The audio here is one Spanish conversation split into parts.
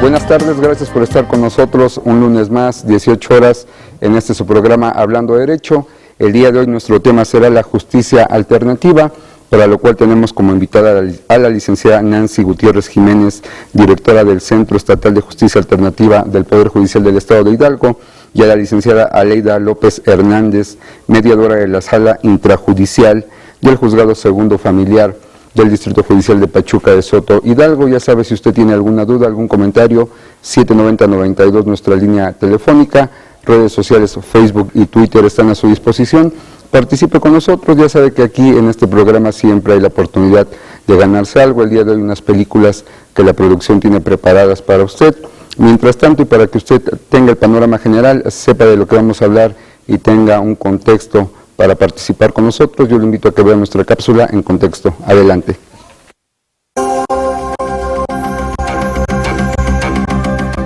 Buenas tardes, gracias por estar con nosotros un lunes más, 18 horas, en este su programa Hablando Derecho. El día de hoy nuestro tema será la justicia alternativa, para lo cual tenemos como invitada a la licenciada Nancy Gutiérrez Jiménez, directora del Centro Estatal de Justicia Alternativa del Poder Judicial del Estado de Hidalgo, y a la licenciada Aleida López Hernández, mediadora de la Sala Intrajudicial del Juzgado Segundo Familiar del Distrito Judicial de Pachuca de Soto, Hidalgo. Ya sabe, si usted tiene alguna duda, algún comentario, 790-92 nuestra línea telefónica, redes sociales, Facebook y Twitter están a su disposición. Participe con nosotros, ya sabe que aquí en este programa siempre hay la oportunidad de ganarse algo. El día de hoy unas películas que la producción tiene preparadas para usted. Mientras tanto, y para que usted tenga el panorama general, sepa de lo que vamos a hablar y tenga un contexto para participar con nosotros, yo le invito a que vea nuestra cápsula en contexto. Adelante.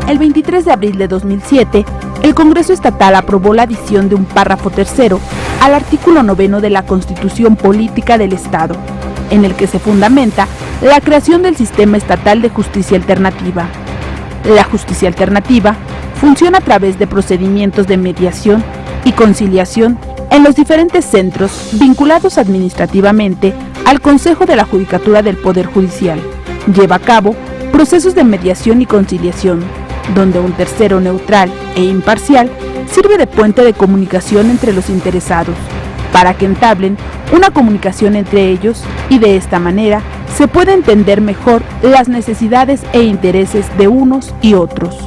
El 23 de abril de 2007, el Congreso Estatal aprobó la adición de un párrafo tercero al artículo 9 de la Constitución Política del Estado, en el que se fundamenta la creación del Sistema Estatal de Justicia Alternativa. La justicia alternativa funciona a través de procedimientos de mediación y conciliación en los diferentes centros vinculados administrativamente al Consejo de la Judicatura del Poder Judicial. Lleva a cabo procesos de mediación y conciliación, donde un tercero neutral e imparcial sirve de puente de comunicación entre los interesados, para que entablen una comunicación entre ellos y de esta manera se puede entender mejor las necesidades e intereses de unos y otros.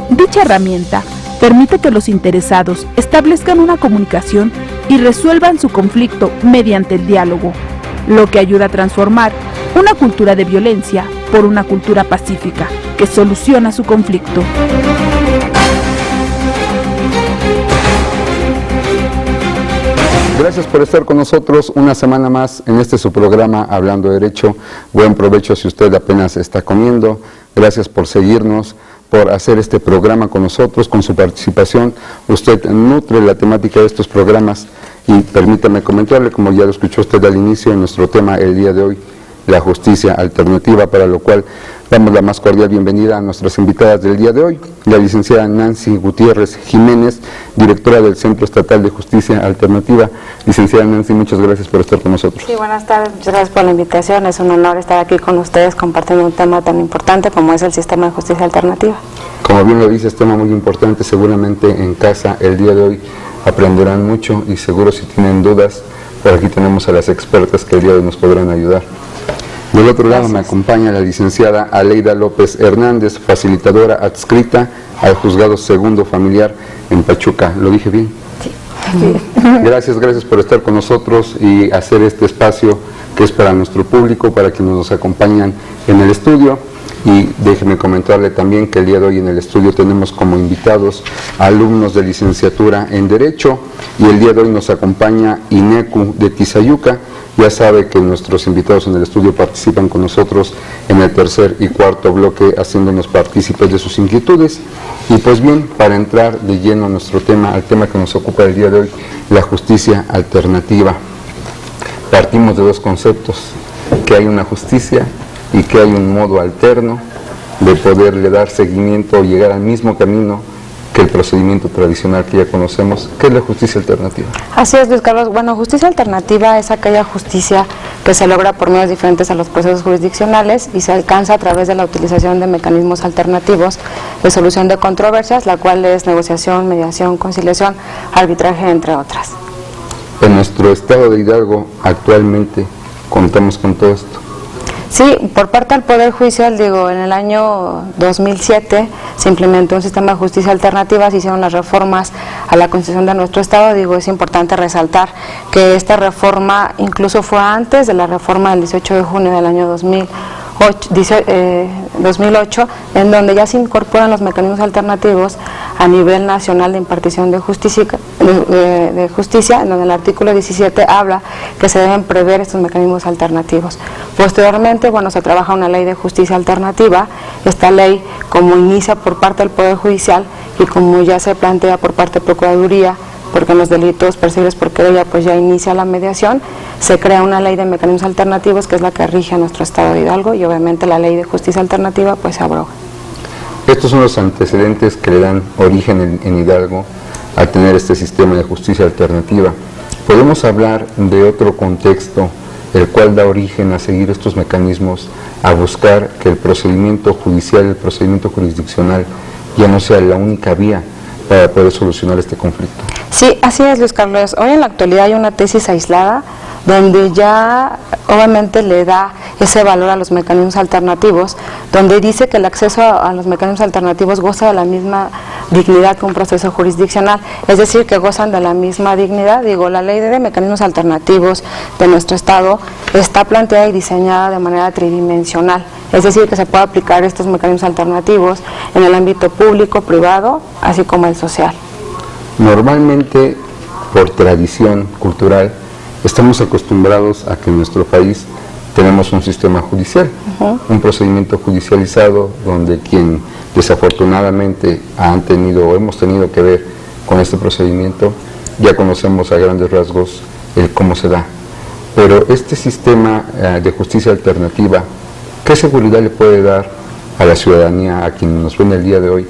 Dicha herramienta permite que los interesados establezcan una comunicación y resuelvan su conflicto mediante el diálogo, lo que ayuda a transformar una cultura de violencia por una cultura pacífica que soluciona su conflicto. Gracias por estar con nosotros una semana más en este su programa Hablando Derecho. Buen provecho si usted apenas está comiendo. Gracias por seguirnos, por hacer este programa con nosotros, con su participación. Usted nutre la temática de estos programas y permítame comentarle, como ya lo escuchó usted al inicio, nuestro tema el día de hoy, la justicia alternativa, para lo cual damos la más cordial bienvenida a nuestras invitadas del día de hoy, la licenciada Nancy Gutiérrez Jiménez, directora del Centro Estatal de Justicia Alternativa. Licenciada Nancy, muchas gracias por estar con nosotros. Sí, buenas tardes, muchas gracias por la invitación. Es un honor estar aquí con ustedes compartiendo un tema tan importante como es el sistema de justicia alternativa. Como bien lo dice, es tema muy importante. Seguramente en casa el día de hoy aprenderán mucho y seguro si tienen dudas, por aquí tenemos a las expertas que el día de hoy nos podrán ayudar. Del otro lado me acompaña la licenciada Aleida López Hernández, facilitadora adscrita al Juzgado Segundo Familiar en Pachuca. ¿Lo dije bien? Sí. Gracias por estar con nosotros y hacer este espacio que es para nuestro público, para quienes nos acompañan en el estudio. Y déjeme comentarle también que el día de hoy en el estudio tenemos como invitados a alumnos de licenciatura en Derecho, y el día de hoy nos acompaña INECU de Tizayuca. Ya sabe que nuestros invitados en el estudio participan con nosotros en el tercer y cuarto bloque, haciéndonos partícipes de sus inquietudes. Y pues bien, para entrar de lleno a nuestro tema, al tema que nos ocupa el día de hoy, la justicia alternativa. Partimos de dos conceptos, que hay una justicia y que hay un modo alterno de poderle dar seguimiento o llegar al mismo camino que el procedimiento tradicional que ya conocemos. ¿Qué es la justicia alternativa? Así es, Luis Carlos. Bueno, justicia alternativa es aquella justicia que se logra por medios diferentes a los procesos jurisdiccionales y se alcanza a través de la utilización de mecanismos alternativos de solución de controversias, la cual es negociación, mediación, conciliación, arbitraje, entre otras. En nuestro estado de Hidalgo actualmente contamos con todo esto. Sí, por parte del Poder Judicial, en el año 2007 se implementó un sistema de justicia alternativa, se hicieron las reformas a la Constitución de nuestro Estado. Es importante resaltar que esta reforma incluso fue antes de la reforma del 18 de junio del año 2008, en donde ya se incorporan los mecanismos alternativos a nivel nacional de impartición de justicia, en donde el artículo 17 habla que se deben prever estos mecanismos alternativos. Posteriormente, se trabaja una ley de justicia alternativa. Esta ley, como inicia por parte del Poder Judicial y como ya se plantea por parte de Procuraduría, porque en los delitos perseguidos por querella pues ya inicia la mediación, se crea una ley de mecanismos alternativos que es la que rige a nuestro estado de Hidalgo, y obviamente la ley de justicia alternativa pues se abroga. Estos son los antecedentes que le dan origen en Hidalgo a tener este sistema de justicia alternativa. Podemos hablar de otro contexto, el cual da origen a seguir estos mecanismos, a buscar que el procedimiento judicial, el procedimiento jurisdiccional, ya no sea la única vía para poder solucionar este conflicto. Sí, así es, Luis Carlos. Hoy en la actualidad hay una tesis aislada donde ya obviamente le da ese valor a los mecanismos alternativos, donde dice que el acceso a los mecanismos alternativos goza de la misma dignidad que un proceso jurisdiccional, es decir, que gozan de la misma dignidad. Digo, la ley de mecanismos alternativos de nuestro Estado está planteada y diseñada de manera tridimensional, es decir, que se puede aplicar estos mecanismos alternativos en el ámbito público, privado, así como el social. Normalmente, por tradición cultural, estamos acostumbrados a que en nuestro país tenemos un sistema judicial, un procedimiento judicializado donde quien desafortunadamente han tenido o hemos tenido que ver con este procedimiento, ya conocemos a grandes rasgos el cómo se da. Pero este sistema de justicia alternativa, ¿qué seguridad le puede dar a la ciudadanía, a quienes nos ven el día de hoy,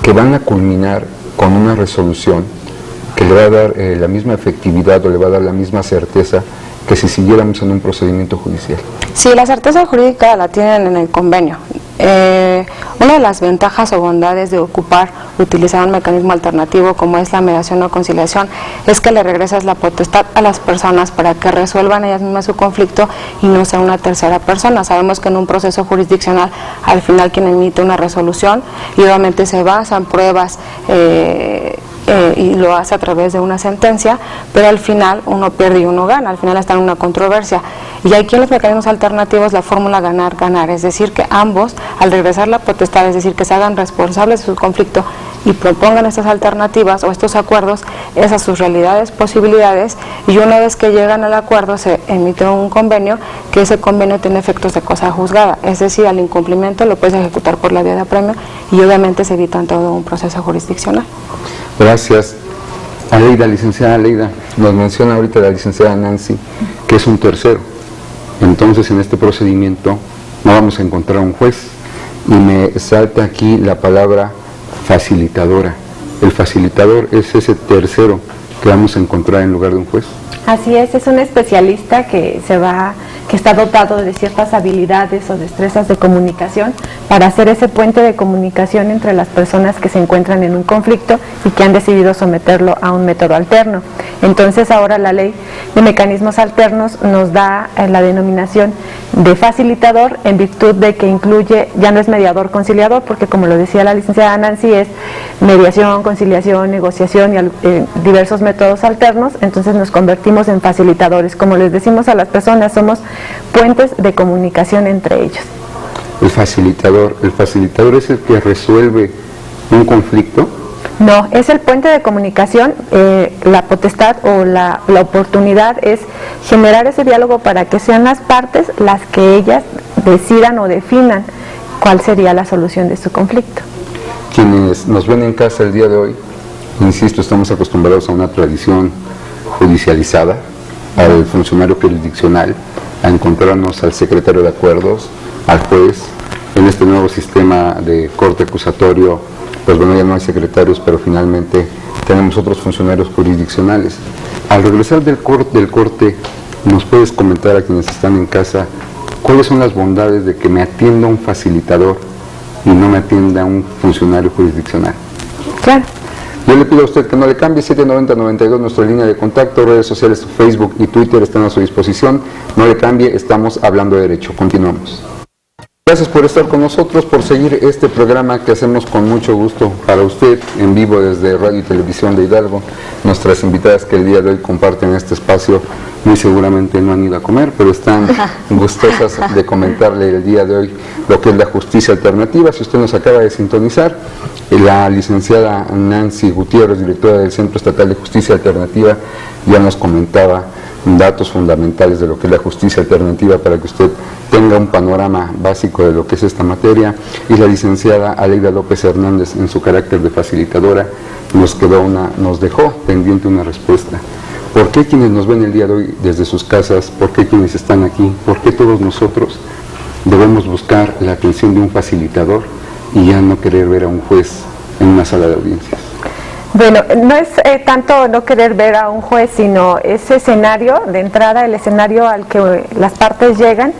que van a culminar con una resolución que le va a dar la misma efectividad o le va a dar la misma certeza que si siguiéramos en un procedimiento judicial? Sí, la certeza jurídica la tienen en el convenio. Una de las ventajas o bondades de utilizar un mecanismo alternativo como es la mediación o conciliación es que le regresas la potestad a las personas para que resuelvan ellas mismas su conflicto y no sea una tercera persona. Sabemos que en un proceso jurisdiccional al final quien emite una resolución y obviamente se basan pruebas y lo hace a través de una sentencia, pero al final uno pierde y uno gana, al final está en una controversia. Y aquí en los mecanismos alternativos la fórmula ganar-ganar, es decir, que ambos, al regresar la potestad, es decir, que se hagan responsables de su conflicto y propongan estas alternativas o estos acuerdos, esas sus realidades, posibilidades, y una vez que llegan al acuerdo se emite un convenio, que ese convenio tiene efectos de cosa juzgada, es decir, al incumplimiento lo puedes ejecutar por la vía de apremio y obviamente se evita todo un proceso jurisdiccional. Gracias. Aleida, licenciada Aleida, nos menciona ahorita la licenciada Nancy que es un tercero. Entonces, en este procedimiento no vamos a encontrar un juez y me salta aquí la palabra facilitadora. El facilitador es ese tercero que vamos a encontrar en lugar de un juez. Así es un especialista que está dotado de ciertas habilidades o destrezas de comunicación para hacer ese puente de comunicación entre las personas que se encuentran en un conflicto y que han decidido someterlo a un método alterno. Entonces ahora la ley de mecanismos alternos nos da la denominación de facilitador en virtud de que incluye, ya no es mediador conciliador, porque como lo decía la licenciada Nancy, es mediación, conciliación, negociación y diversos métodos alternos. Entonces nos convertimos en facilitadores. Como les decimos a las personas, somos puentes de comunicación entre ellos. El facilitador es el que resuelve un conflicto. No, es el puente de comunicación. La potestad o la oportunidad es generar ese diálogo para que sean las partes las que ellas decidan o definan cuál sería la solución de su conflicto. Quienes nos ven en casa el día de hoy, insisto, estamos acostumbrados a una tradición judicializada, al funcionario jurisdiccional, a encontrarnos al secretario de acuerdos, al juez. En este nuevo sistema de corte acusatorio, pues bueno, ya no hay secretarios, pero finalmente tenemos otros funcionarios jurisdiccionales. Al regresar del corte, ¿nos puedes comentar a quienes están en casa cuáles son las bondades de que me atienda un facilitador y no me atienda un funcionario jurisdiccional? Claro. Yo le pido a usted que no le cambie. 790-92, nuestra línea de contacto, redes sociales, Facebook y Twitter están a su disposición. No le cambie, estamos hablando de derecho. Continuamos. Gracias por estar con nosotros, por seguir este programa que hacemos con mucho gusto para usted, en vivo desde Radio y Televisión de Hidalgo. Nuestras invitadas que el día de hoy comparten este espacio, muy seguramente no han ido a comer, pero están gustosas de comentarle el día de hoy lo que es la justicia alternativa. Si usted nos acaba de sintonizar, la licenciada Nancy Gutiérrez, directora del Centro Estatal de Justicia Alternativa, ya nos comentaba datos fundamentales de lo que es la justicia alternativa para que usted tenga un panorama básico de lo que es esta materia. Y la licenciada Aleida López Hernández, en su carácter de facilitadora, nos dejó pendiente una respuesta. ¿Por qué quienes nos ven el día de hoy desde sus casas, por qué quienes están aquí, por qué todos nosotros debemos buscar la atención de un facilitador y ya no querer ver a un juez en una sala de audiencias? Bueno, no es tanto no querer ver a un juez, sino ese escenario de entrada, el escenario al que las partes llegan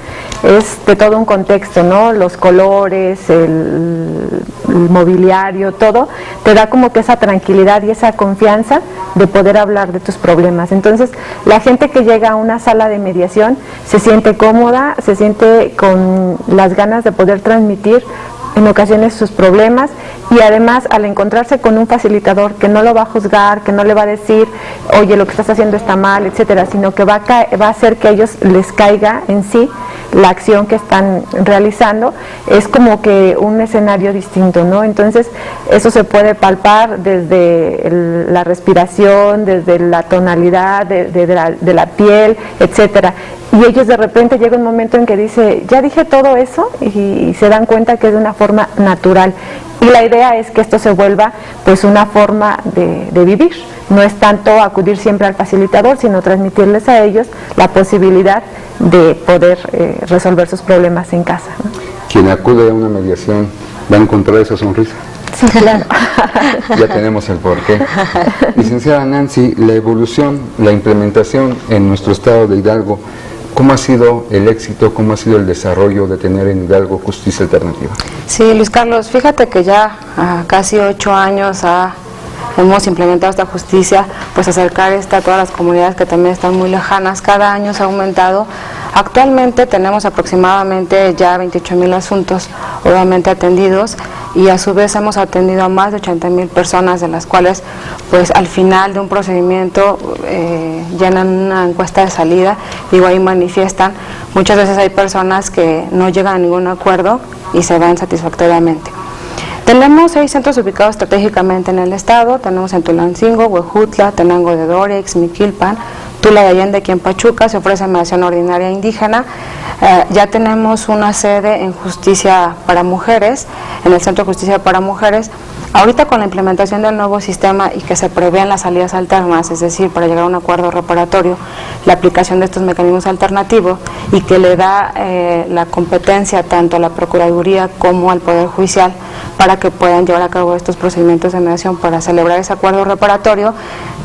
es de todo un contexto, ¿no? Los colores, el mobiliario, todo, te da como que esa tranquilidad y esa confianza de poder hablar de tus problemas. Entonces, la gente que llega a una sala de mediación se siente cómoda, se siente con las ganas de poder transmitir en ocasiones sus problemas, y además al encontrarse con un facilitador que no lo va a juzgar, que no le va a decir, oye, lo que estás haciendo está mal, etcétera, sino que va a hacer que a ellos les caiga en sí la acción que están realizando, es como que un escenario distinto, ¿no? Entonces eso se puede palpar desde la respiración, desde la tonalidad de la piel, etcétera. Y ellos de repente llega un momento en que dice, ya dije todo eso, y se dan cuenta que es de una forma natural. Y la idea es que esto se vuelva pues una forma de vivir. No es tanto acudir siempre al facilitador, sino transmitirles a ellos la posibilidad de poder resolver sus problemas en casa, ¿no? Quien acude a una mediación va a encontrar esa sonrisa. Sí, claro. Ya tenemos el porqué. Licenciada Nancy, la evolución, la implementación en nuestro estado de Hidalgo, ¿cómo ha sido el éxito, cómo ha sido el desarrollo de tener en Hidalgo justicia alternativa? Sí, Luis Carlos, fíjate que ya casi 8 años hemos implementado esta justicia, pues acercar esta a todas las comunidades que también están muy lejanas. Cada año se ha aumentado. Actualmente tenemos aproximadamente ya 28,000 asuntos obviamente atendidos, y a su vez hemos atendido a más de 80,000 personas, de las cuales pues al final de un procedimiento llenan una encuesta de salida, digo, ahí manifiestan. Muchas veces hay personas que no llegan a ningún acuerdo y se van satisfactoriamente. Tenemos 6 centros ubicados estratégicamente en el estado. Tenemos en Tulancingo, Huejutla, Tenango de Doria, Ixmiquilpan, Tula de Allende, aquí en Pachuca. Se ofrece mediación ordinaria indígena. Ya tenemos una sede en justicia para mujeres, en el Centro de Justicia para Mujeres. Ahorita, con la implementación del nuevo sistema y que se prevén las salidas alternas, es decir, para llegar a un acuerdo reparatorio, la aplicación de estos mecanismos alternativos, y que le da la competencia tanto a la Procuraduría como al Poder Judicial para que puedan llevar a cabo estos procedimientos de mediación para celebrar ese acuerdo reparatorio.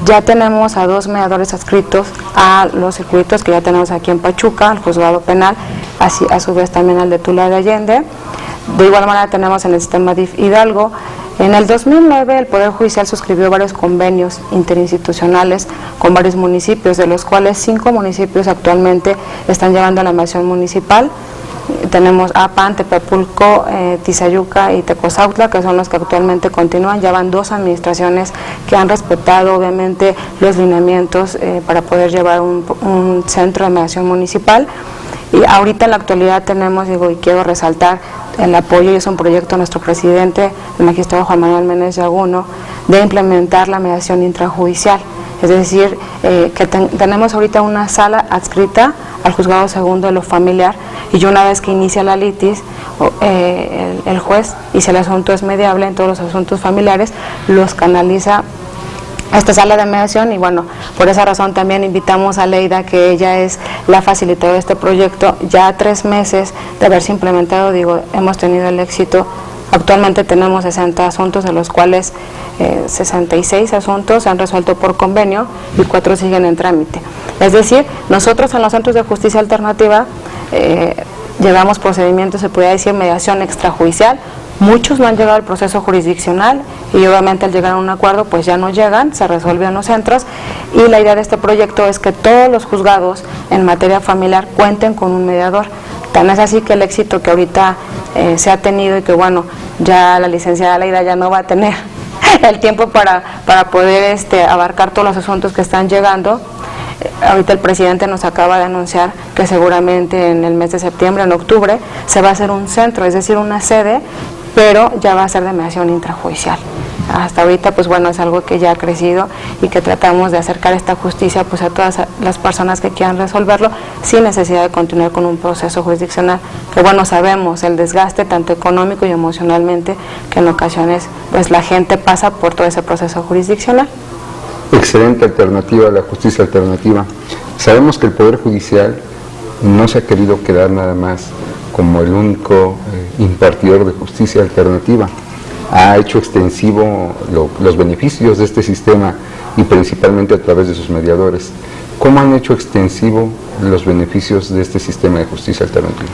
Ya tenemos a 2 mediadores adscritos a los circuitos que ya tenemos aquí en Pachuca, al juzgado penal, así a su vez también al de Tula de Allende. De igual manera tenemos en el sistema DIF Hidalgo. En el 2009 el Poder Judicial suscribió varios convenios interinstitucionales con varios municipios, de los cuales 5 municipios actualmente están llevando a la mediación municipal. Tenemos Apan, Tepepulco, Tizayuca y Tecozautla, que son los que actualmente continúan. Ya van 2 administraciones que han respetado obviamente los lineamientos para poder llevar un centro de mediación municipal. Y ahorita en la actualidad tenemos, digo, y quiero resaltar el apoyo, y es un proyecto de nuestro presidente, el magistrado Juan Manuel Méndez Yaguno, de implementar la mediación intrajudicial. Es decir, que tenemos ahorita una sala adscrita al juzgado segundo de lo familiar, y una vez que inicia la litis, el juez, y si el asunto es mediable en todos los asuntos familiares, los canaliza a esta sala de mediación. Y bueno, por esa razón también invitamos a Leida, que ella es la facilitadora de este proyecto. Ya 3 meses de haberse implementado, digo, hemos tenido el éxito. Actualmente tenemos 60 asuntos, de los cuales 66 asuntos se han resuelto por convenio y 4 siguen en trámite. Es decir, nosotros en los centros de justicia alternativa llevamos procedimientos, se podría decir, mediación extrajudicial. Muchos no han llegado al proceso jurisdiccional, y obviamente al llegar a un acuerdo pues ya no llegan, se resuelven los centros, y la idea de este proyecto es que todos los juzgados en materia familiar cuenten con un mediador. Tan es así que el éxito que ahorita se ha tenido, y que bueno, ya la licenciada Leida ya no va a tener el tiempo para poder abarcar todos los asuntos que están llegando. Ahorita el presidente nos acaba de anunciar que seguramente en el mes de septiembre, en octubre, se va a hacer un centro, es decir, una sede, pero ya va a ser de mediación intrajudicial. Hasta ahorita, pues bueno, es algo que ya ha crecido, y que tratamos de acercar esta justicia pues a todas las personas que quieran resolverlo, sin necesidad de continuar con un proceso jurisdiccional, que bueno, sabemos el desgaste tanto económico y emocionalmente que en ocasiones pues la gente pasa por todo ese proceso jurisdiccional. Excelente alternativa, la justicia alternativa. Sabemos que el Poder Judicial no se ha querido quedar nada más como el único impartidor de justicia alternativa, ha hecho extensivo los beneficios de este sistema y principalmente a través de sus mediadores. ¿Cómo han hecho extensivo los beneficios de este sistema de justicia alternativa?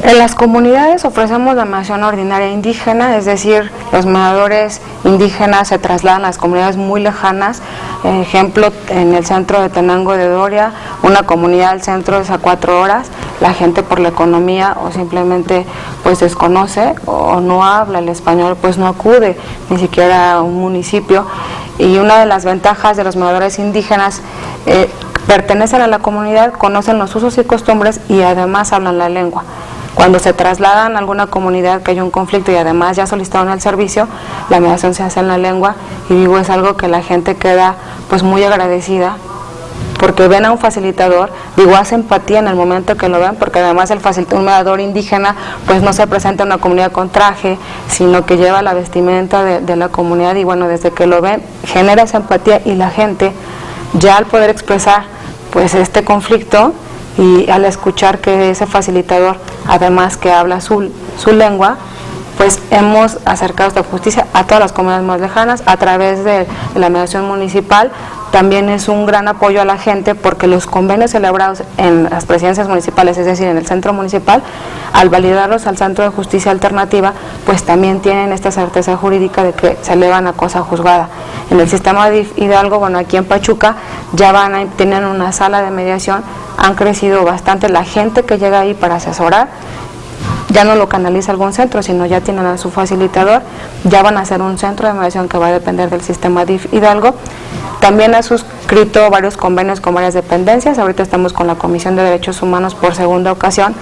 En las comunidades ofrecemos la mediación ordinaria indígena, es decir, los mediadores indígenas se trasladan a las comunidades muy lejanas. Ejemplo, en el centro de Tenango de Doria, una comunidad del centro es a 4 horas, la gente por la economía o simplemente pues desconoce o no habla el español, pues no acude ni siquiera a un municipio. Y una de las ventajas de los mediadores indígenas, pertenecen a la comunidad, conocen los usos y costumbres y además hablan la lengua. Cuando se trasladan a alguna comunidad que hay un conflicto y además ya solicitaron el servicio, la mediación se hace en la lengua y digo, es algo que la gente queda pues muy agradecida porque ven a un facilitador, digo, hace empatía en el momento que lo ven, porque además un mediador indígena pues no se presenta en una comunidad con traje, sino que lleva la vestimenta de la comunidad y bueno, desde que lo ven genera esa empatía y la gente ya al poder expresar pues este conflicto y al escuchar que ese facilitador, además que habla su lengua, pues hemos acercado esta justicia a todas las comunidades más lejanas a través de la mediación municipal. También es un gran apoyo a la gente porque los convenios celebrados en las presidencias municipales, es decir, en el centro municipal, al validarlos al Centro de Justicia Alternativa, pues también tienen esta certeza jurídica de que se elevan a cosa juzgada. En el sistema de Hidalgo, bueno, aquí en Pachuca, ya tienen una sala de mediación, han crecido bastante la gente que llega ahí para asesorar, ya no lo canaliza algún centro, sino ya tienen a su facilitador, ya van a hacer un centro de mediación que va a depender del sistema de Hidalgo. También ha suscrito varios convenios con varias dependencias, ahorita estamos con la Comisión de Derechos Humanos por segunda ocasión,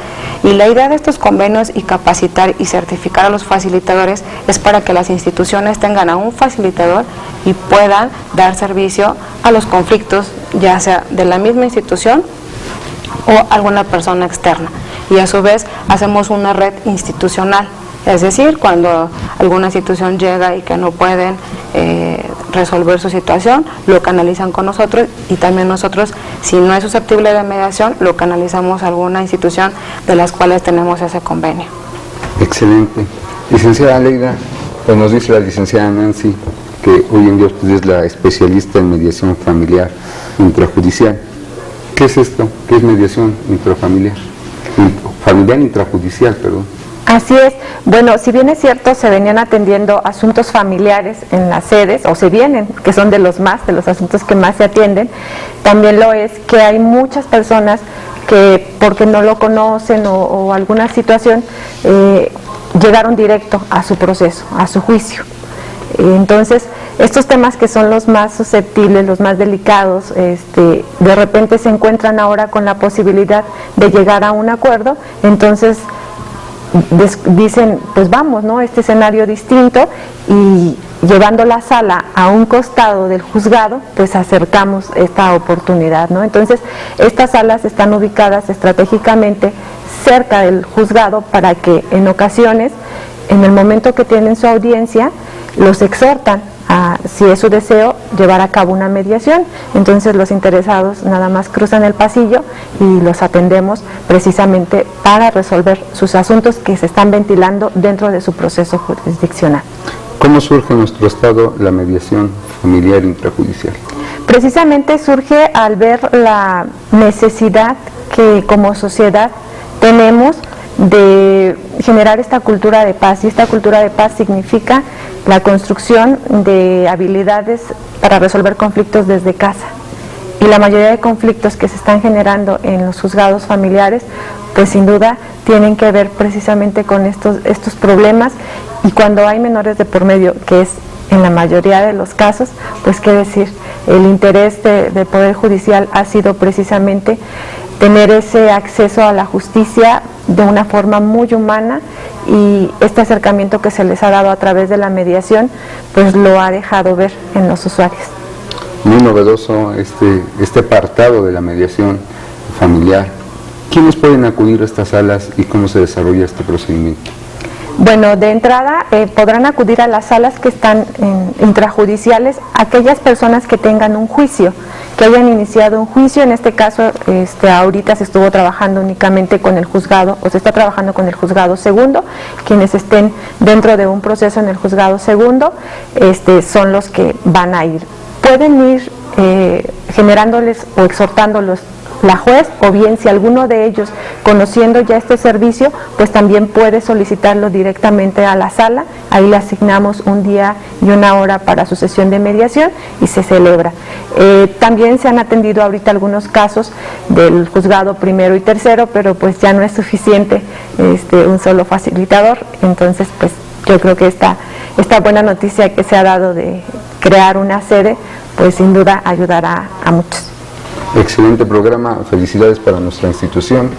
y la idea de estos convenios y capacitar y certificar a los facilitadores es para que las instituciones tengan a un facilitador y puedan dar servicio a los conflictos, ya sea de la misma institución o alguna persona externa. Y a su vez hacemos una red institucional, es decir, cuando alguna institución llega y que no pueden resolver su situación, lo canalizan con nosotros y también nosotros, si no es susceptible de mediación, lo canalizamos a alguna institución de las cuales tenemos ese convenio. Excelente. Licenciada Leida, pues nos dice la licenciada Nancy que hoy en día usted es la especialista en mediación familiar intrajudicial. ¿Qué es esto? ¿Qué es mediación intrafamiliar? Familiar intrajudicial, perdón. Así es. Bueno, si bien es cierto, se venían atendiendo asuntos familiares en las sedes, o se vienen, que son de los asuntos que más se atienden, también lo es que hay muchas personas que, porque no lo conocen o alguna situación, llegaron directo a su proceso, a su juicio. Entonces, estos temas que son los más susceptibles, los más delicados, de repente se encuentran ahora con la posibilidad de llegar a un acuerdo, entonces dicen, pues vamos, ¿no? Este escenario distinto, y llevando la sala a un costado del juzgado, pues acercamos esta oportunidad, ¿no? Entonces, estas salas están ubicadas estratégicamente cerca del juzgado para que en ocasiones, en el momento que tienen su audiencia, los exhortan a, si es su deseo, llevar a cabo una mediación. Entonces los interesados nada más cruzan el pasillo y los atendemos precisamente para resolver sus asuntos que se están ventilando dentro de su proceso jurisdiccional. ¿Cómo surge en nuestro estado la mediación familiar intrajudicial? Precisamente surge al ver la necesidad que como sociedad tenemos de generar esta cultura de paz, y esta cultura de paz significa la construcción de habilidades para resolver conflictos desde casa. Y la mayoría de conflictos que se están generando en los juzgados familiares, pues sin duda tienen que ver precisamente con estos problemas, y cuando hay menores de por medio, que es en la mayoría de los casos, pues qué decir, el interés del Poder Judicial ha sido precisamente tener ese acceso a la justicia de una forma muy humana, y este acercamiento que se les ha dado a través de la mediación, pues lo ha dejado ver en los usuarios. Muy novedoso este apartado de la mediación familiar. ¿Quiénes pueden acudir a estas salas y cómo se desarrolla este procedimiento? Bueno, de entrada podrán acudir a las salas que están intrajudiciales aquellas personas que tengan un juicio, que hayan iniciado un juicio. En este caso, ahorita se estuvo trabajando únicamente con el juzgado, o se está trabajando con el juzgado segundo. Quienes estén dentro de un proceso en el juzgado segundo, son los que van a ir. Pueden ir generándoles o exhortándolos la juez, o bien si alguno de ellos, conociendo ya este servicio, pues también puede solicitarlo directamente a la sala. Ahí le asignamos un día y una hora para su sesión de mediación y se celebra. También se han atendido ahorita algunos casos del juzgado primero y tercero, pero pues ya no es suficiente un solo facilitador. Entonces, pues yo creo que esta buena noticia que se ha dado de crear una sede, pues sin duda ayudará a muchos. Excelente programa, felicidades para nuestra institución,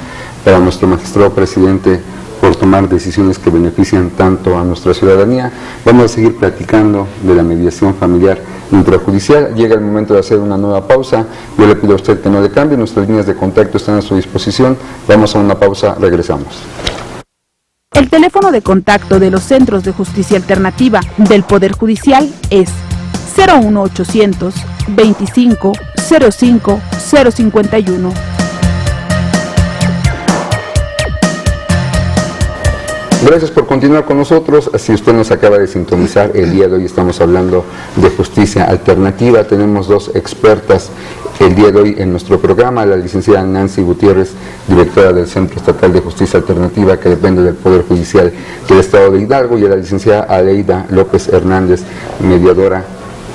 para nuestro magistrado presidente por tomar decisiones que benefician tanto a nuestra ciudadanía. Vamos a seguir platicando de la mediación familiar intrajudicial. Llega el momento de hacer una nueva pausa. Yo le pido a usted que no le cambie, nuestras líneas de contacto están a su disposición. Vamos a una pausa, regresamos. El teléfono de contacto de los Centros de Justicia Alternativa del Poder Judicial es 01800 25 05 051. Gracias por continuar con nosotros. Si usted nos acaba de sintonizar, el día de hoy estamos hablando de justicia alternativa. Tenemos dos expertas el día de hoy en nuestro programa, la licenciada Nancy Gutiérrez, directora del Centro Estatal de Justicia Alternativa, que depende del Poder Judicial del Estado de Hidalgo, y a la licenciada Aleida López Hernández, mediadora,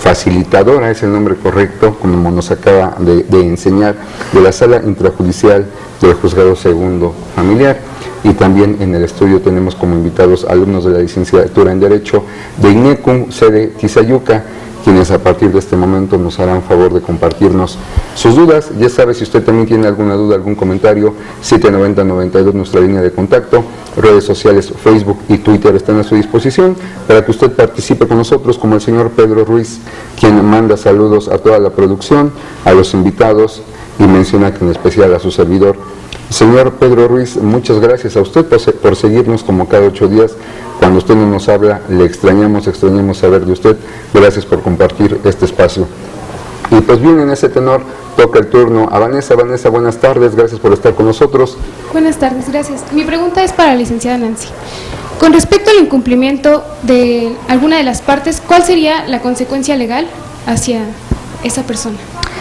facilitadora, es el nombre correcto, como nos acaba de enseñar, de la Sala Intrajudicial del Juzgado Segundo Familiar. Y también en el estudio tenemos como invitados alumnos de la licenciatura en Derecho de INECUM, sede Tizayuca, quienes a partir de este momento nos harán favor de compartirnos sus dudas. Ya sabe, si usted también tiene alguna duda, algún comentario, 790-92, nuestra línea de contacto, redes sociales, Facebook y Twitter están a su disposición para que usted participe con nosotros, como el señor Pedro Ruiz, quien manda saludos a toda la producción, a los invitados y menciona que en especial a su servidor. Señor Pedro Ruiz, muchas gracias a usted por seguirnos como cada 8 días. Cuando usted no nos habla, le extrañamos saber de usted. Gracias por compartir este espacio. Y pues bien, en ese tenor toca el turno a Vanessa. Vanessa, buenas tardes, gracias por estar con nosotros. Buenas tardes, gracias. Mi pregunta es para la licenciada Nancy. Con respecto al incumplimiento de alguna de las partes, ¿cuál sería la consecuencia legal hacia esa persona?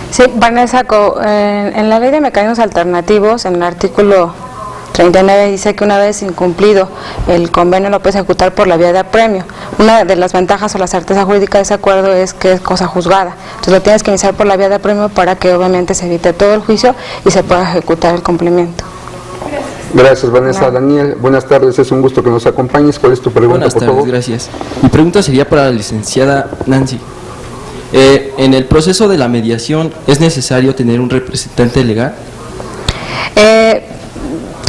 Sí, Vanessa, en la Ley de Mecanismos Alternativos, en el artículo 39 dice que una vez incumplido el convenio lo puede ejecutar por la vía de apremio. Una de las ventajas o la certeza jurídica de ese acuerdo es que es cosa juzgada. Entonces lo tienes que iniciar por la vía de apremio para que obviamente se evite todo el juicio y se pueda ejecutar el cumplimiento. Gracias, Vanessa. Daniel, buenas tardes, es un gusto que nos acompañes. ¿Cuál es tu pregunta, por favor? Buenas tardes, gracias. Mi pregunta sería para la licenciada Nancy. En el proceso de la mediación, ¿es necesario tener un representante legal?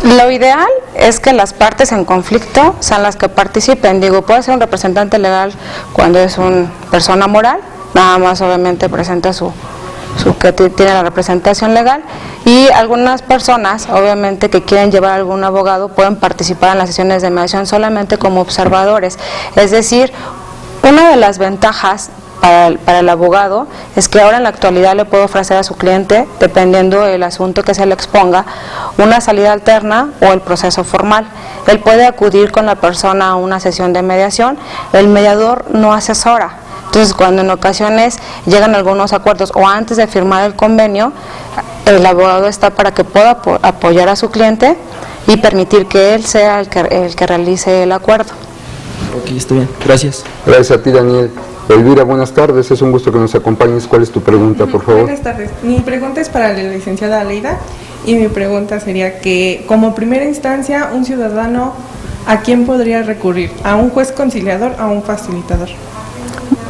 Lo ideal es que las partes en conflicto sean las que participen. Digo, puede ser un representante legal cuando es una persona moral, nada más obviamente presenta su que tiene la representación legal, y algunas personas obviamente que quieren llevar a algún abogado pueden participar en las sesiones de mediación solamente como observadores. Es decir, una de las ventajas para el abogado es que ahora en la actualidad le puede ofrecer a su cliente, dependiendo del asunto que se le exponga, una salida alterna o el proceso formal. Él puede acudir con la persona a una sesión de mediación, el mediador no asesora. Entonces, cuando en ocasiones llegan algunos acuerdos o antes de firmar el convenio, el abogado está para que pueda apoyar a su cliente y permitir que él sea el que realice el acuerdo. Ok, está bien. Gracias. Gracias a ti, Daniel. Elvira, buenas tardes, es un gusto que nos acompañes. ¿Cuál es tu pregunta, por favor? Buenas tardes. Mi pregunta es para la licenciada Aleida, y mi pregunta sería que, como primera instancia, un ciudadano, ¿a quién podría recurrir? ¿A un juez conciliador o a un facilitador?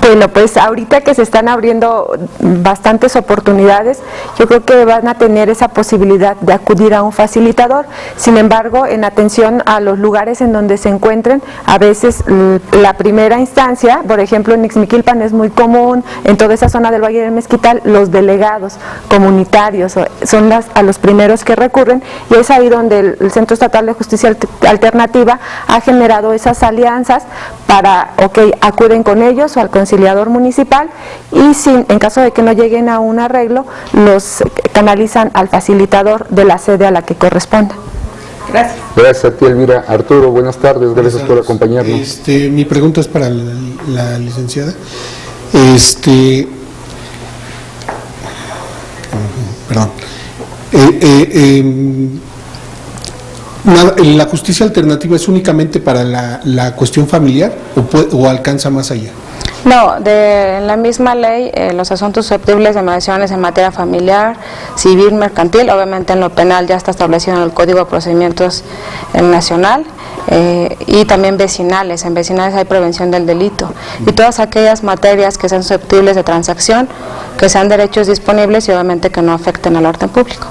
Bueno, pues ahorita que se están abriendo bastantes oportunidades, yo creo que van a tener esa posibilidad de acudir a un facilitador. Sin embargo, en atención a los lugares en donde se encuentren, a veces la primera instancia, por ejemplo en Ixmiquilpan es muy común, en toda esa zona del Valle del Mezquital, los delegados comunitarios son a los primeros que recurren, y es ahí donde el Centro Estatal de Justicia Alternativa ha generado esas alianzas para, acuden con ellos o al conciliador municipal y en caso de que no lleguen a un arreglo, los canalizan al facilitador de la sede a la que corresponda. Gracias. Gracias a ti, Elvira. Arturo, buenas tardes, gracias por acompañarnos. Mi pregunta es para la licenciada. Perdón. ¿La justicia alternativa es únicamente para la cuestión familiar o alcanza más allá? No, en la misma ley, los asuntos susceptibles de mediaciones en materia familiar, civil, mercantil, obviamente en lo penal ya está establecido en el Código de Procedimientos Nacional, y también vecinales. En vecinales hay prevención del delito. Y todas aquellas materias que sean susceptibles de transacción, que sean derechos disponibles y obviamente que no afecten al orden público.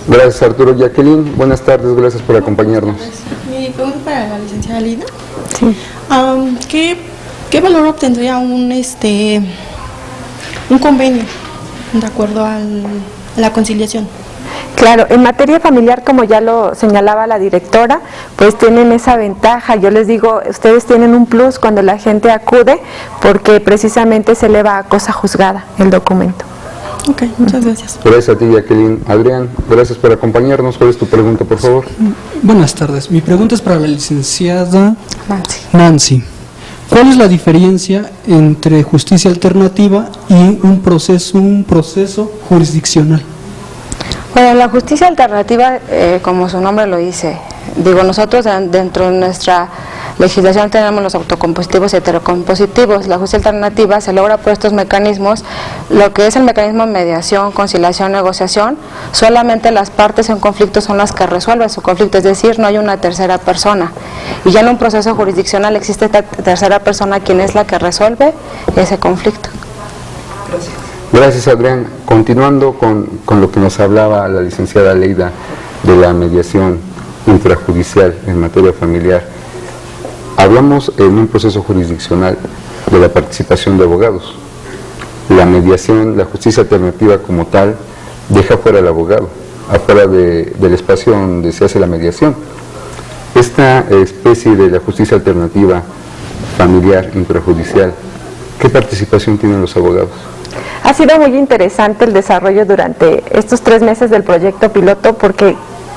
Gracias, Arturo. Jacqueline, buenas tardes, gracias por acompañarnos. Mi pregunta para la licenciada Lida. Sí. ¿Qué valor obtendría un convenio de acuerdo a la conciliación? Claro, en materia familiar, como ya lo señalaba la directora, pues tienen esa ventaja. Yo les digo, ustedes tienen un plus cuando la gente acude, porque precisamente se eleva a cosa juzgada el documento. Ok, muchas gracias. Gracias a ti, Jacqueline. Adrián, gracias por acompañarnos. ¿Cuál es tu pregunta, por favor? Buenas tardes. Mi pregunta es para la licenciada Nancy. ¿Cuál es la diferencia entre justicia alternativa y un proceso jurisdiccional? Bueno, la justicia alternativa, como su nombre lo dice, nosotros dentro de nuestra legislación tenemos los autocompositivos y heterocompositivos. La justicia alternativa se logra por estos mecanismos, lo que es el mecanismo de mediación, conciliación, negociación. Solamente las partes en conflicto son las que resuelven su conflicto, es decir, no hay una tercera persona. Y ya en un proceso jurisdiccional existe esta tercera persona quien es la que resuelve ese conflicto. Gracias. Gracias, Adrián. Continuando con lo que nos hablaba la licenciada Leida de la mediación intrajudicial en materia familiar, hablamos en un proceso jurisdiccional de la participación de abogados. La mediación, la justicia alternativa como tal, deja fuera al abogado, afuera del espacio donde se hace la mediación. Esta especie de la justicia alternativa familiar intrajudicial, ¿qué participación tienen los abogados? Ha sido muy interesante el desarrollo durante estos 3 meses del proyecto piloto, porque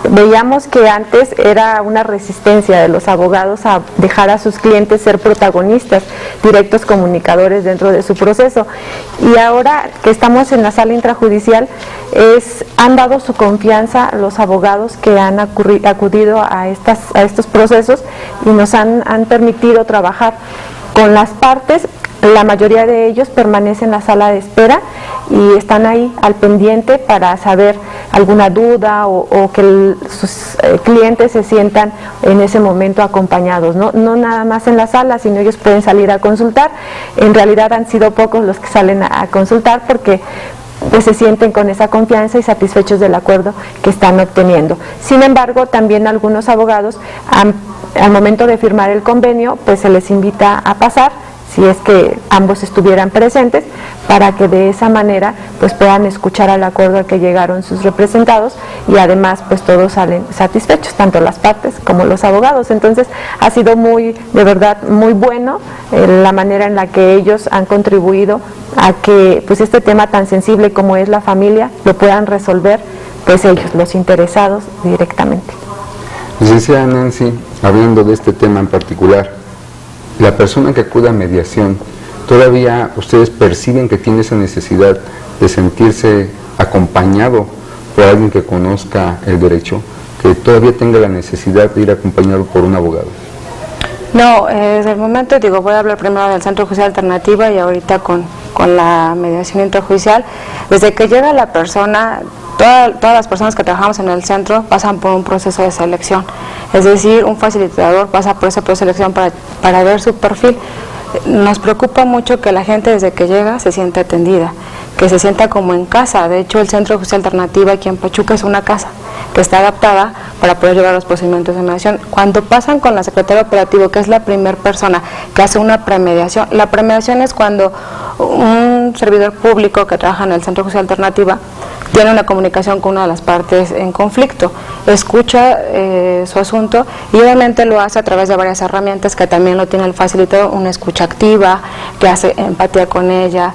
veíamos que antes era una resistencia de los abogados a dejar a sus clientes ser protagonistas, directos comunicadores dentro de su proceso. Y ahora que estamos en la sala intrajudicial, han dado su confianza a los abogados que han acudido a estos procesos y nos han permitido trabajar con las partes. La mayoría de ellos permanecen en la sala de espera y están ahí al pendiente para saber alguna duda o que sus clientes se sientan en ese momento acompañados, no nada más en la sala, sino ellos pueden salir a consultar. En realidad han sido pocos los que salen a consultar porque pues se sienten con esa confianza y satisfechos del acuerdo que están obteniendo. Sin embargo, también algunos abogados al momento de firmar el convenio pues se les invita a pasar, si es que ambos estuvieran presentes, para que de esa manera pues puedan escuchar al acuerdo al que llegaron sus representados y además pues todos salen satisfechos, tanto las partes como los abogados. Entonces ha sido de verdad muy bueno la manera en la que ellos han contribuido a que pues este tema tan sensible como es la familia lo puedan resolver pues ellos, los interesados, directamente. Licenciada Nancy, hablando de este tema en particular, la persona que acude a mediación, ¿todavía ustedes perciben que tiene esa necesidad de sentirse acompañado por alguien que conozca el derecho, que todavía tenga la necesidad de ir acompañado por un abogado? No, desde el momento, voy a hablar primero del Centro Judicial Alternativa y ahorita con la mediación intrajudicial. Desde que llega la persona, todas las personas que trabajamos en el centro pasan por un proceso de selección, es decir, un facilitador pasa por ese proceso de selección para ver su perfil. Nos preocupa mucho que la gente desde que llega se sienta atendida, que se sienta como en casa. De hecho, el Centro Judicial Alternativa aquí en Pachuca es una casa que está adaptada para poder llevar los procedimientos de mediación. Cuando pasan con la secretaria operativa, que es la primera persona que hace una premediación, la premediación es cuando un servidor público que trabaja en el Centro Judicial Alternativa tiene una comunicación con una de las partes en conflicto, escucha su asunto y obviamente lo hace a través de varias herramientas que también lo tiene el facilitador, una escucha activa, que hace empatía con ella,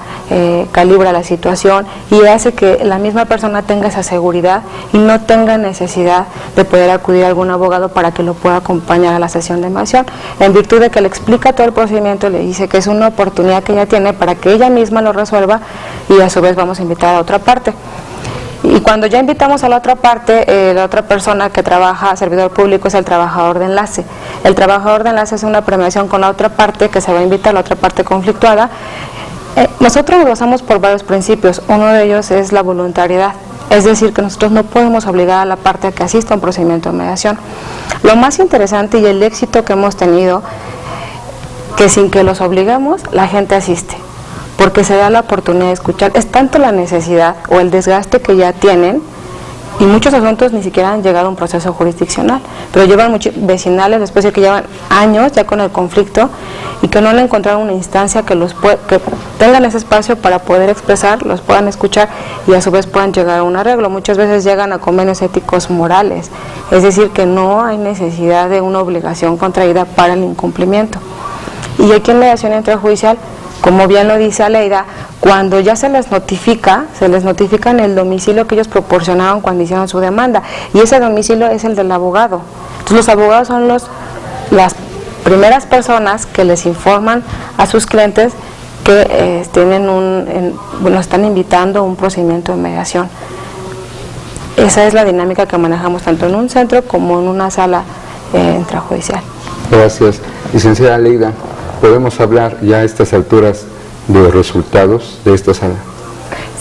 calibra la situación y hace que la misma persona tenga esa seguridad y no tenga necesidad de poder acudir a algún abogado para que lo pueda acompañar a la sesión de mediación, en virtud de que le explica todo el procedimiento, le dice que es una oportunidad que ella tiene para que ella misma lo resuelva y a su vez vamos a invitar a otra parte. Y cuando ya invitamos a la otra parte, la otra persona que trabaja, servidor público, es el trabajador de enlace. El trabajador de enlace es una premiación con la otra parte que se va a invitar, la otra parte conflictuada. Nosotros nos basamos por varios principios, uno de ellos es la voluntariedad. Es decir, que nosotros no podemos obligar a la parte a que asista a un procedimiento de mediación. Lo más interesante y el éxito que hemos tenido, que sin que los obliguemos, la gente asiste, porque se da la oportunidad de escuchar. Es tanto la necesidad o el desgaste que ya tienen, y muchos asuntos ni siquiera han llegado a un proceso jurisdiccional, pero llevan muchos vecinales, después de que llevan años ya con el conflicto y que no han encontrado una instancia que que tengan ese espacio para poder expresar, los puedan escuchar y a su vez puedan llegar a un arreglo. Muchas veces llegan a convenios éticos morales, es decir, que no hay necesidad de una obligación contraída para el incumplimiento. Y aquí en mediación intrajudicial, como bien lo dice Aleida, cuando ya se les notifica en el domicilio que ellos proporcionaron cuando hicieron su demanda, y ese domicilio es el del abogado. Entonces los abogados son las primeras personas que les informan a sus clientes que están invitando a un procedimiento de mediación. Esa es la dinámica que manejamos tanto en un centro como en una sala intrajudicial. Gracias. Licenciada Aleida, ¿podemos hablar ya a estas alturas de resultados de esta sala?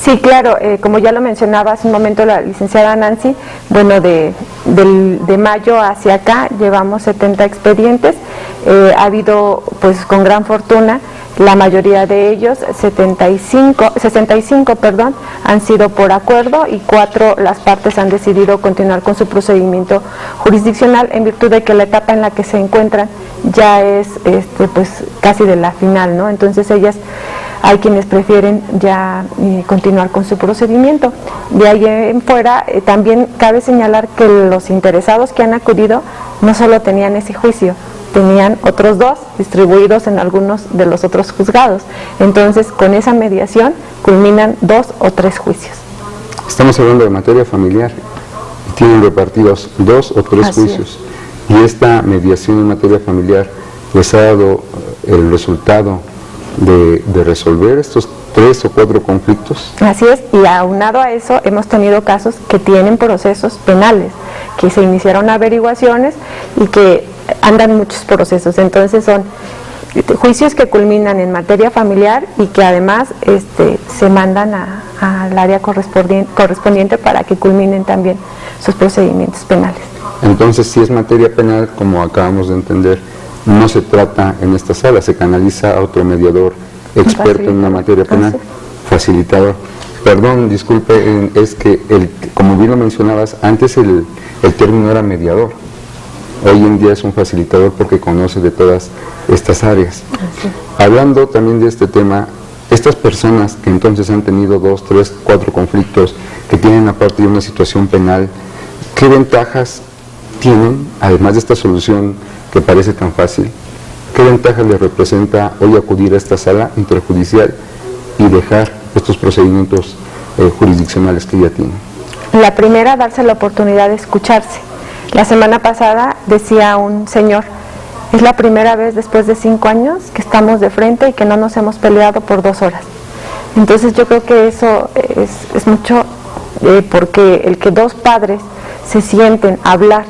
Sí, claro, como ya lo mencionaba hace un momento la licenciada Nancy, bueno, de mayo hacia acá llevamos 70 expedientes, ha habido pues con gran fortuna, la mayoría de ellos, 65 han sido por acuerdo y 4 las partes han decidido continuar con su procedimiento jurisdiccional en virtud de que la etapa en la que se encuentran ya es pues casi de la final, ¿no? Entonces hay quienes prefieren ya continuar con su procedimiento. De ahí en fuera también cabe señalar que los interesados que han acudido no solo tenían ese juicio, tenían otros 2 distribuidos en algunos de los otros juzgados. Entonces, con esa mediación culminan 2 o 3 juicios. Estamos hablando de materia familiar y tienen repartidos 2 o 3 juicios. Y esta mediación en materia familiar les ha dado el resultado de resolver estos 3 o 4 conflictos. Así es, y aunado a eso hemos tenido casos que tienen procesos penales, que se iniciaron averiguaciones y que andan muchos procesos. Entonces son juicios que culminan en materia familiar y que además se mandan al área correspondiente para que culminen también sus procedimientos penales. Entonces, si es materia penal, como acabamos de entender, no se trata en esta sala, se canaliza a otro mediador experto en una materia penal, facilitador. Perdón, disculpe, es que como bien lo mencionabas, antes el término era mediador. Hoy en día es un facilitador porque conoce de todas estas áreas. Hablando también de este tema, estas personas que entonces han tenido 2, 3, 4 conflictos, que tienen aparte de una situación penal, ¿qué ventajas tienen, además de esta solución que parece tan fácil? ¿Qué ventajas les representa hoy acudir a esta sala intrajudicial y dejar estos procedimientos jurisdiccionales que ya tienen? La primera, darse la oportunidad de escucharse. La semana pasada decía un señor, es la primera vez después de 5 años que estamos de frente y que no nos hemos peleado por 2 horas. Entonces yo creo que eso es mucho, porque el que 2 padres se sienten a hablar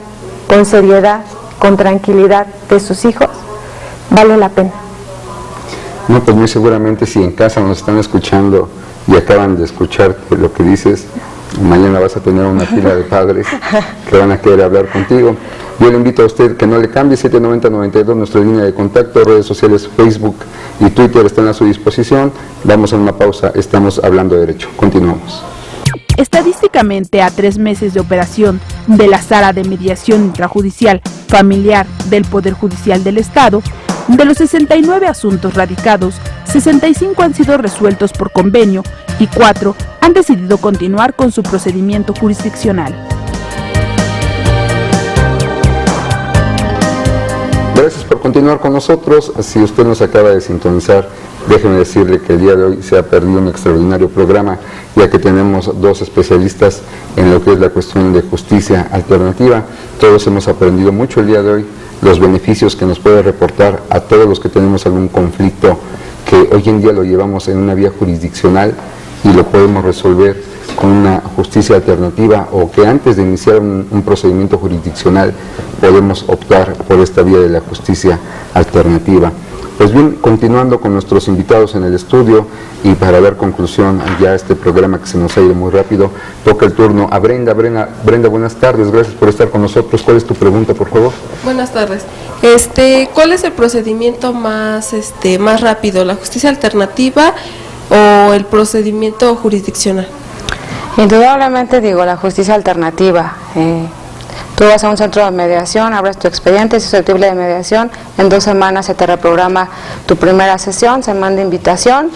con seriedad, con tranquilidad de sus hijos, vale la pena. No, pues muy seguramente si en casa nos están escuchando y acaban de escuchar lo que dices, mañana vas a tener una fila de padres que van a querer hablar contigo. Yo le invito a usted que no le cambie, 790-92, nuestra línea de contacto, redes sociales, Facebook y Twitter están a su disposición. Vamos a una pausa, estamos hablando de derecho. Continuamos. Estadísticamente, a 3 meses de operación de la Sala de Mediación Intrajudicial Familiar del Poder Judicial del Estado, de los 69 asuntos radicados, 65 han sido resueltos por convenio y 4 han decidido continuar con su procedimiento jurisdiccional. Gracias por continuar con nosotros. Si usted nos acaba de sintonizar, déjeme decirle que el día de hoy se ha perdido un extraordinario programa, ya que tenemos dos especialistas en lo que es la cuestión de justicia alternativa. Todos hemos aprendido mucho el día de hoy, los beneficios que nos puede reportar a todos los que tenemos algún conflicto que hoy en día lo llevamos en una vía jurisdiccional y lo podemos resolver con una justicia alternativa, o que antes de iniciar un procedimiento jurisdiccional podemos optar por esta vía de la justicia alternativa. Pues bien, continuando con nuestros invitados en el estudio y para dar conclusión ya a este programa que se nos ha ido muy rápido, toca el turno a Brenda. Brenda, buenas tardes, gracias por estar con nosotros. ¿Cuál es tu pregunta, por favor? Buenas tardes. ¿Cuál es el procedimiento más rápido, la justicia alternativa o el procedimiento jurisdiccional? Indudablemente la justicia alternativa. Tú vas a un centro de mediación, abres tu expediente, es susceptible de mediación, en 2 semanas se te reprograma tu primera sesión, se manda invitación,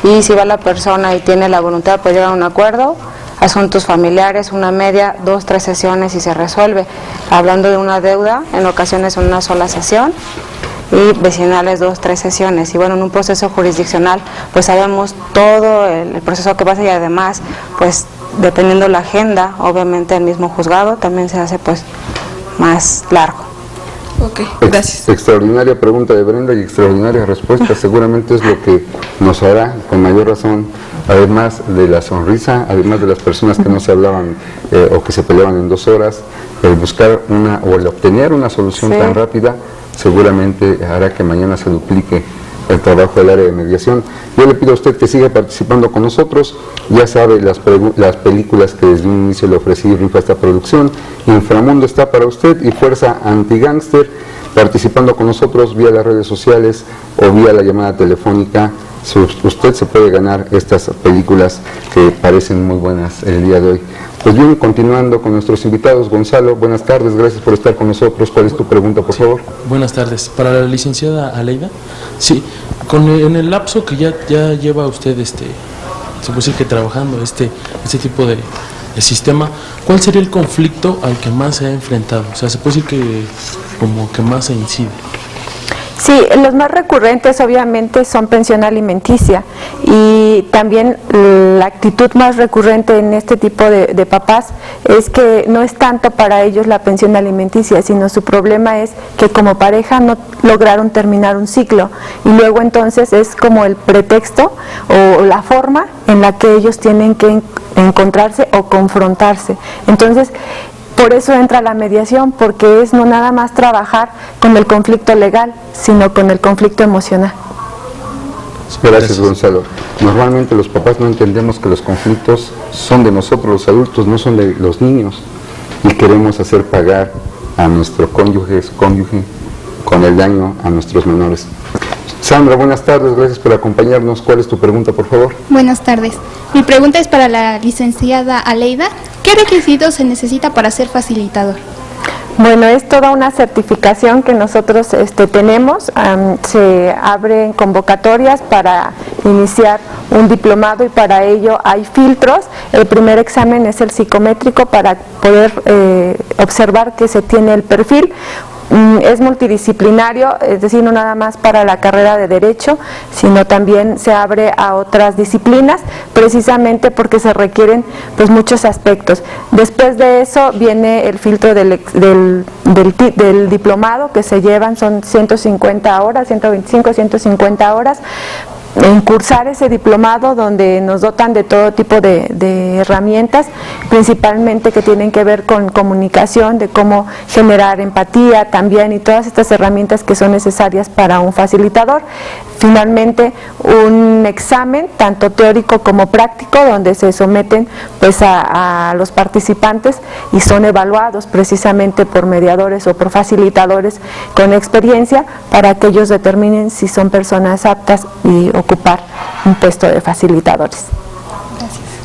y si va la persona y tiene la voluntad de llegar a un acuerdo, asuntos familiares, una media, 2, 3 sesiones y se resuelve. Hablando de una deuda, en ocasiones una sola sesión, y vecinales 2, 3 sesiones. Y bueno, en un proceso jurisdiccional pues sabemos todo el proceso que pasa, y además pues dependiendo la agenda, obviamente el mismo juzgado también se hace pues más largo. Ok, gracias. Extraordinaria pregunta de Brenda y extraordinaria respuesta. Seguramente es lo que nos hará con mayor razón, además de la sonrisa, además de las personas que no se hablaban o que se peleaban en 2 horas, el buscar o el obtener una solución tan rápida, seguramente hará que mañana se duplique el trabajo del área de mediación. Yo le pido a usted que siga participando con nosotros. Ya sabe las películas que desde un inicio le ofrecí rifa esta producción. Inframundo está para usted y Fuerza Antigángster, participando con nosotros vía las redes sociales o vía la llamada telefónica. Usted se puede ganar estas películas que parecen muy buenas el día de hoy. Pues bien, continuando con nuestros invitados, Gonzalo, buenas tardes, gracias por estar con nosotros. ¿Cuál es tu pregunta, por favor? Buenas tardes. Para la licenciada Aleida, sí, en el lapso que ya lleva usted, se puede decir que trabajando este tipo de sistema, ¿cuál sería el conflicto al que más se ha enfrentado? O sea, se puede decir que como que más se incide. Sí, los más recurrentes obviamente son pensión alimenticia, y también la actitud más recurrente en este tipo de papás es que no es tanto para ellos la pensión alimenticia, sino su problema es que como pareja no lograron terminar un ciclo, y luego entonces es como el pretexto o la forma en la que ellos tienen que encontrarse o confrontarse. Entonces, por eso entra la mediación, porque es no nada más trabajar con el conflicto legal, sino con el conflicto emocional. Gracias, Gonzalo. Normalmente los papás no entendemos que los conflictos son de nosotros los adultos, no son de los niños, y queremos hacer pagar a nuestro cónyuge con el daño a nuestros menores. Sandra, buenas tardes, gracias por acompañarnos. ¿Cuál es tu pregunta, por favor? Buenas tardes. Mi pregunta es para la licenciada Aleida. ¿Qué requisitos se necesita para ser facilitador? Bueno, es toda una certificación que nosotros tenemos. Se abren convocatorias para iniciar un diplomado, y para ello hay filtros. El primer examen es el psicométrico para poder observar que se tiene el perfil. Es multidisciplinario, es decir, no nada más para la carrera de Derecho, sino también se abre a otras disciplinas, precisamente porque se requieren pues muchos aspectos. Después de eso viene el filtro del diplomado, que se llevan, son 150 horas, 125, 150 horas, en cursar ese diplomado, donde nos dotan de todo tipo de herramientas, principalmente que tienen que ver con comunicación, de cómo generar empatía también, y todas estas herramientas que son necesarias para un facilitador. Finalmente, un examen tanto teórico como práctico, donde se someten pues a los participantes y son evaluados precisamente por mediadores o por facilitadores con experiencia, para que ellos determinen si son personas aptas y ocupar un puesto de facilitadores.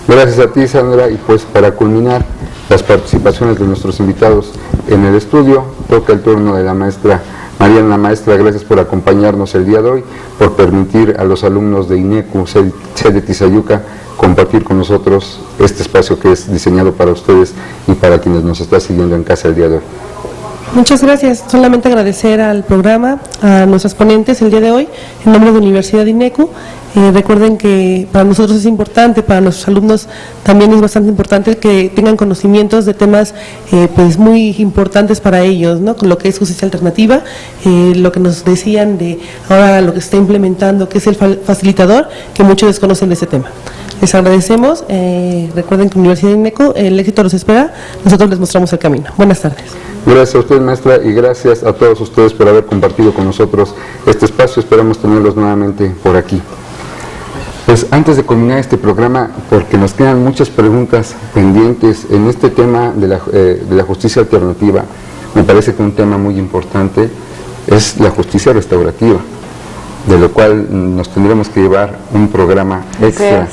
Gracias a ti, Sandra, y pues para culminar las participaciones de nuestros invitados en el estudio, toca el turno de la maestra Mariana maestra, gracias por acompañarnos el día de hoy, por permitir a los alumnos de INECU, sede Tizayuca, compartir con nosotros este espacio que es diseñado para ustedes y para quienes nos están siguiendo en casa el día de hoy. Muchas gracias. Solamente agradecer al programa, a nuestros ponentes el día de hoy, en nombre de Universidad de INECU. Recuerden que para nosotros es importante, para nuestros alumnos también es bastante importante que tengan conocimientos de temas pues muy importantes para ellos, ¿no? Con lo que es justicia alternativa, lo que nos decían de ahora lo que se está implementando, que es el facilitador, que muchos desconocen de ese tema. Les agradecemos, recuerden que Universidad de INECU, el éxito los espera, nosotros les mostramos el camino. Buenas tardes. Gracias a usted, maestra, y gracias a todos ustedes por haber compartido con nosotros este espacio. Esperamos tenerlos nuevamente por aquí. Pues antes de culminar este programa, porque nos quedan muchas preguntas pendientes en este tema de la justicia alternativa, me parece que un tema muy importante es la justicia restaurativa, de lo cual nos tendremos que llevar un programa extra.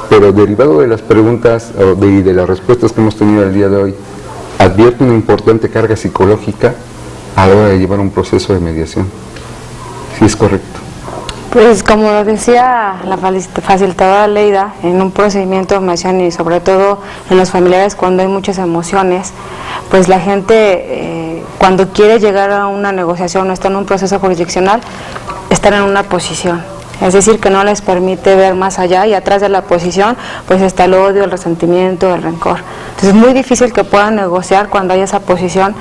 Pero derivado de las preguntas y de las respuestas que hemos tenido el día de hoy, advierte una importante carga psicológica a la hora de llevar un proceso de mediación. ¿Sí es correcto? Pues como lo decía la facilitadora Leida, en un procedimiento de mediación y sobre todo en los familiares cuando hay muchas emociones, pues la gente cuando quiere llegar a una negociación o está en un proceso jurisdiccional, están en una posición. Es decir, que no les permite ver más allá y atrás de la posición pues está el odio, el resentimiento, el rencor. Entonces es muy difícil que puedan negociar cuando hay esa posición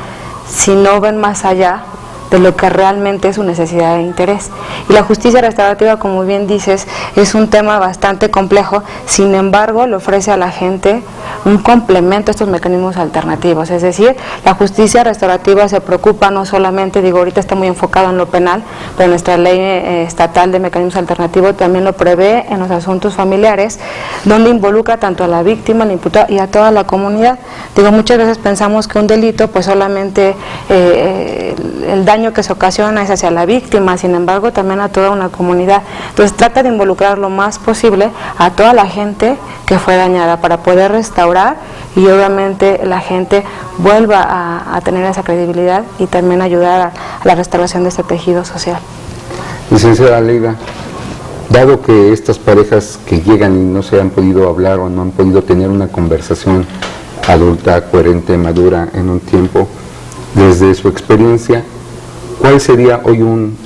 si no ven más allá de lo que realmente es su necesidad de interés. Y la justicia restaurativa, como bien dices, es un tema bastante complejo, sin embargo, le ofrece a la gente un complemento a estos mecanismos alternativos. Es decir, la justicia restaurativa se preocupa no solamente, digo, ahorita está muy enfocado en lo penal, pero nuestra ley estatal de mecanismos alternativos también lo prevé en los asuntos familiares, donde involucra tanto a la víctima, al imputado y a toda la comunidad. Digo, muchas veces pensamos que un delito, pues solamente el daño que se ocasiona es hacia la víctima, sin embargo también a toda una comunidad. Entonces trata de involucrar lo más posible a toda la gente que fue dañada para poder restaurar y obviamente la gente vuelva a tener esa credibilidad y también ayudar a la restauración de este tejido social. Licenciada Leida, dado que estas parejas que llegan y no se han podido hablar o no han podido tener una conversación adulta, coherente, madura en un tiempo, desde su experiencia, ¿cuál sería hoy un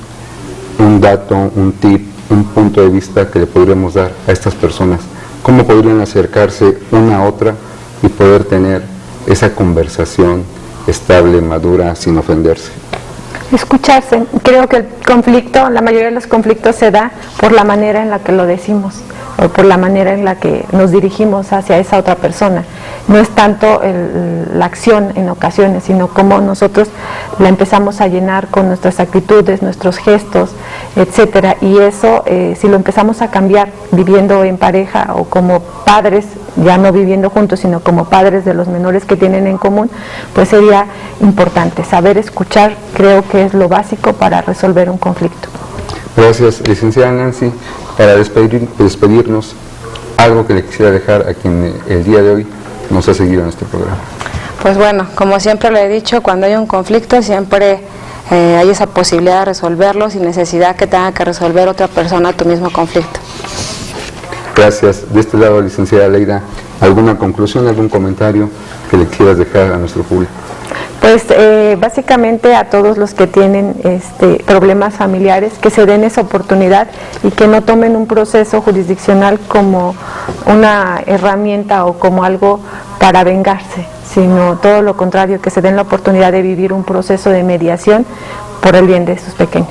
dato, un tip, un punto de vista que le podríamos dar a estas personas? ¿Cómo podrían acercarse una a otra y poder tener esa conversación estable, madura, sin ofenderse? Escucharse. Creo que el conflicto, la mayoría de los conflictos se da por la manera en la que lo decimos o por la manera en la que nos dirigimos hacia esa otra persona. No es tanto la acción en ocasiones, sino cómo nosotros la empezamos a llenar con nuestras actitudes, nuestros gestos, etcétera. Y eso, si lo empezamos a cambiar viviendo en pareja o como padres, ya no viviendo juntos, sino como padres de los menores que tienen en común, pues sería importante. Saber escuchar creo que es lo básico para resolver un conflicto. Gracias, licenciada Nancy. Para despedirnos, algo que le quisiera dejar a quien el día de hoy nos ha seguido en este programa. Pues bueno, como siempre le he dicho, cuando hay un conflicto siempre hay esa posibilidad de resolverlo sin necesidad que tenga que resolver otra persona tu mismo conflicto. Gracias. De este lado, licenciada Leida, ¿alguna conclusión, algún comentario que le quieras dejar a nuestro público? Pues básicamente a todos los que tienen problemas familiares, que se den esa oportunidad y que no tomen un proceso jurisdiccional como una herramienta o como algo para vengarse, sino todo lo contrario, que se den la oportunidad de vivir un proceso de mediación por el bien de sus pequeños.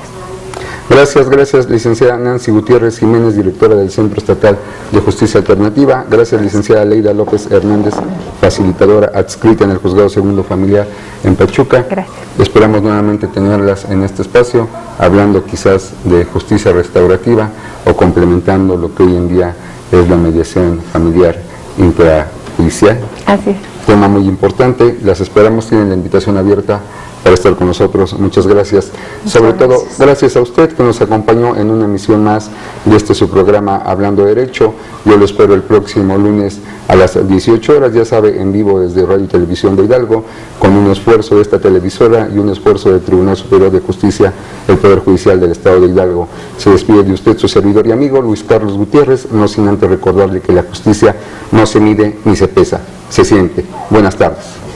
Gracias, licenciada Nancy Gutiérrez Jiménez, directora del Centro Estatal de Justicia Alternativa. Gracias, licenciada Leida López Hernández, facilitadora adscrita en el Juzgado Segundo Familiar en Pachuca. Gracias. Esperamos nuevamente tenerlas en este espacio, hablando quizás de justicia restaurativa o complementando lo que hoy en día es la mediación familiar intrajudicial. Así es. Tema muy importante, las esperamos, tienen la invitación abierta para estar con nosotros. Muchas gracias. Sobre todo, gracias a usted que nos acompañó en una emisión más de su programa Hablando Derecho. Yo lo espero el próximo lunes a las 18 horas, ya sabe, en vivo desde Radio y Televisión de Hidalgo, con un esfuerzo de esta televisora y un esfuerzo del Tribunal Superior de Justicia, el Poder Judicial del Estado de Hidalgo. Se despide de usted su servidor y amigo Luis Carlos Gutiérrez, no sin antes recordarle que la justicia no se mide ni se pesa, se siente. Buenas tardes.